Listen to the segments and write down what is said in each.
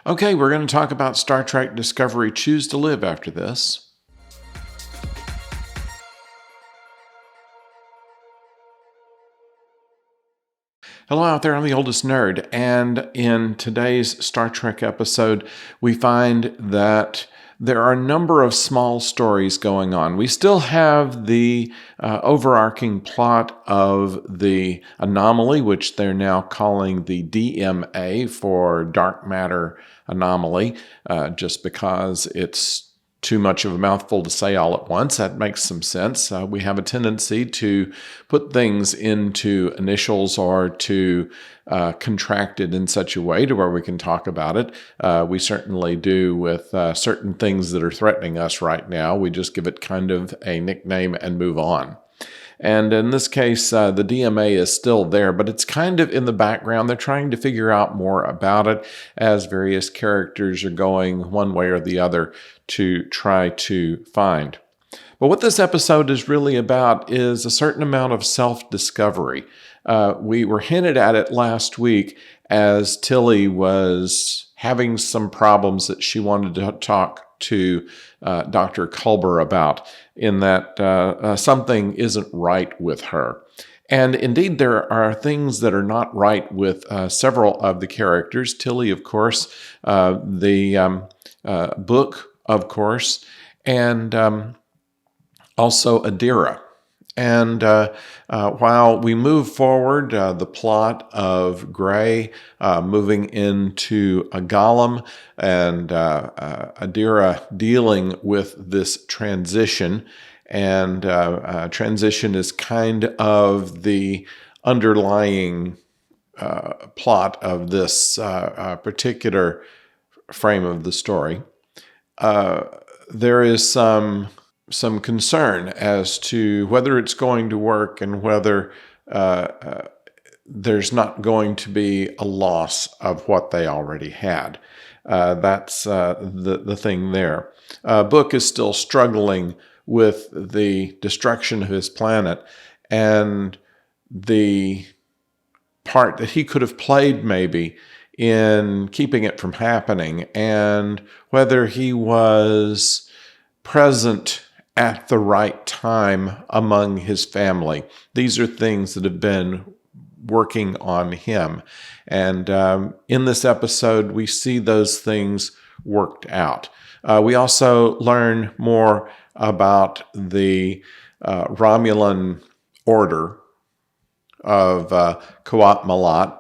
Okay, we're going to talk about Star Trek Discovery Choose to Live after this. Hello out there, I'm the oldest nerd, and in today's Star Trek episode, we find that there are a number of small stories going on. We still have the overarching plot of the anomaly, which they're now calling the DMA for dark matter anomaly, just because it's too much of a mouthful to say all at once. That makes some sense. We have a tendency to put things into initials or to contract it in such a way to where we can talk about it. We certainly do with certain things that are threatening us right now. We just give it kind of a nickname and move on. And in this case, the DMA is still there, but it's kind of in the background. They're trying to figure out more about it as various characters are going one way or the other to try to find. But what this episode is really about is a certain amount of self-discovery. We were hinted at it last week as Tilly was having some problems that she wanted to talk to Dr. Culber about, in that something isn't right with her. And indeed, there are things that are not right with several of the characters. Tilly, of course, the book, of course, and also Adira. And while we move forward, the plot of Gray moving into a golem and Adira dealing with this transition, and transition is kind of the underlying plot of this particular frame of the story. There is some concern as to whether it's going to work and whether there's not going to be a loss of what they already had. That's the thing there. Book is still struggling with the destruction of his planet and the part that he could have played maybe in keeping it from happening, and whether he was present at the right time among his family. These are things that have been working on him. And in this episode, we see those things worked out. We also learn more about the Romulan order of Qowat Milat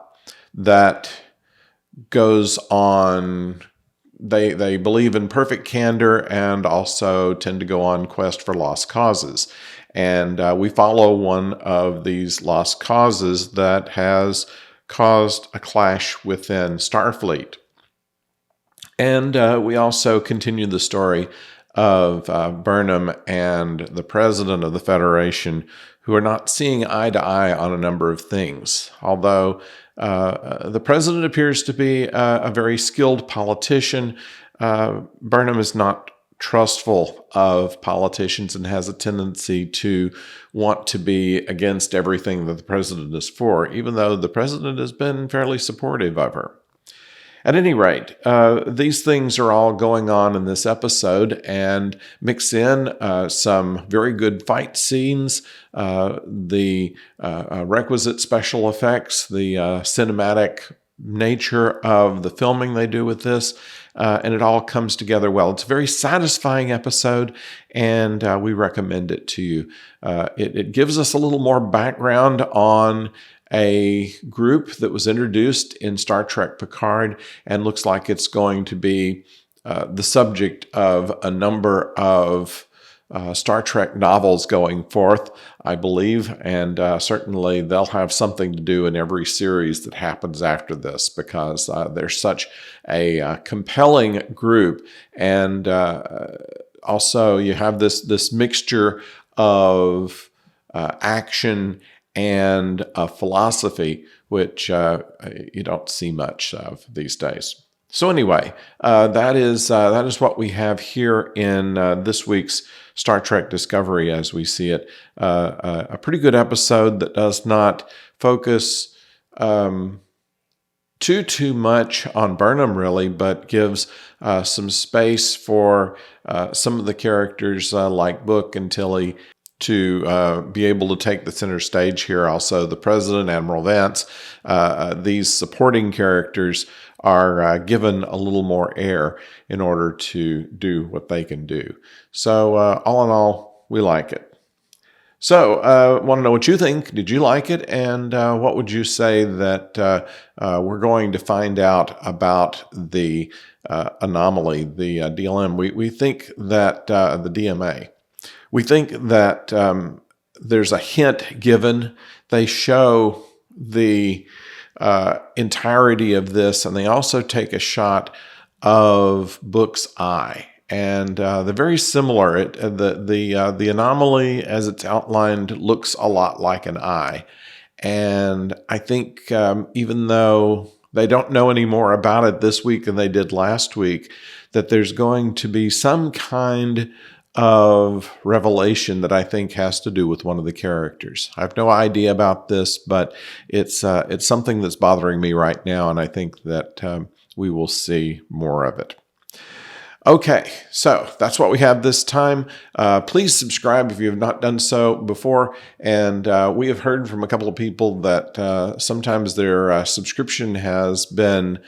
that goes on. They believe in perfect candor and also tend to go on quest for lost causes. And we follow one of these lost causes that has caused a clash within Starfleet. And we also continue the story of Burnham and the president of the Federation, who are not seeing eye to eye on a number of things. Although the president appears to be a very skilled politician, Burnham is not trustful of politicians and has a tendency to want to be against everything that the president is for, even though the president has been fairly supportive of her. At any rate, these things are all going on in this episode, and mix in some very good fight scenes, the requisite special effects, the cinematic nature of the filming they do with this, and it all comes together well. It's a very satisfying episode, and we recommend it to you. It gives us a little more background on a group that was introduced in Star Trek Picard and looks like it's going to be the subject of a number of Star Trek novels going forth, I believe, and certainly they'll have something to do in every series that happens after this, because they're such a compelling group. And also you have this mixture of action and a philosophy, which you don't see much of these days. So anyway, that is what we have here in this week's Star Trek Discovery as we see it. A pretty good episode that does not focus too much on Burnham, really, but gives some space for some of the characters like Book and Tilly to be able to take the center stage here. Also, the President, Admiral Vance, these supporting characters are given a little more air in order to do what they can do. So all in all, we like it. So, want to know what you think. Did you like it? And what would you say that we're going to find out about the anomaly, the DLM? We think that the DMA. We think that there's a hint given. They show the entirety of this, and they also take a shot of Book's eye. And they're very similar. The anomaly, as it's outlined, looks a lot like an eye. And I think even though they don't know any more about it this week than they did last week, that there's going to be some kind of revelation that I think has to do with one of the characters. I have no idea about this, but it's something that's bothering me right now, and I think that we will see more of it. Okay, so that's what we have this time. Please subscribe if you have not done so before. And we have heard from a couple of people that sometimes their subscription has been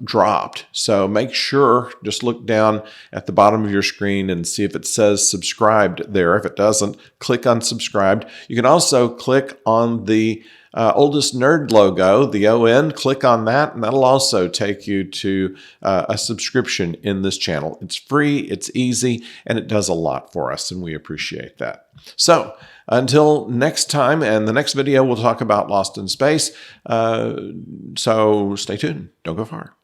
dropped. So make sure, just look down at the bottom of your screen and see if it says subscribed there. If it doesn't, click on subscribed. You can also click on the Oldest Nerd logo, the ON, click on that, and that'll also take you to a subscription in this channel. It's free, it's easy, and it does a lot for us, and we appreciate that. So until next time, and the next video, we'll talk about Lost in Space. So stay tuned. Don't go far.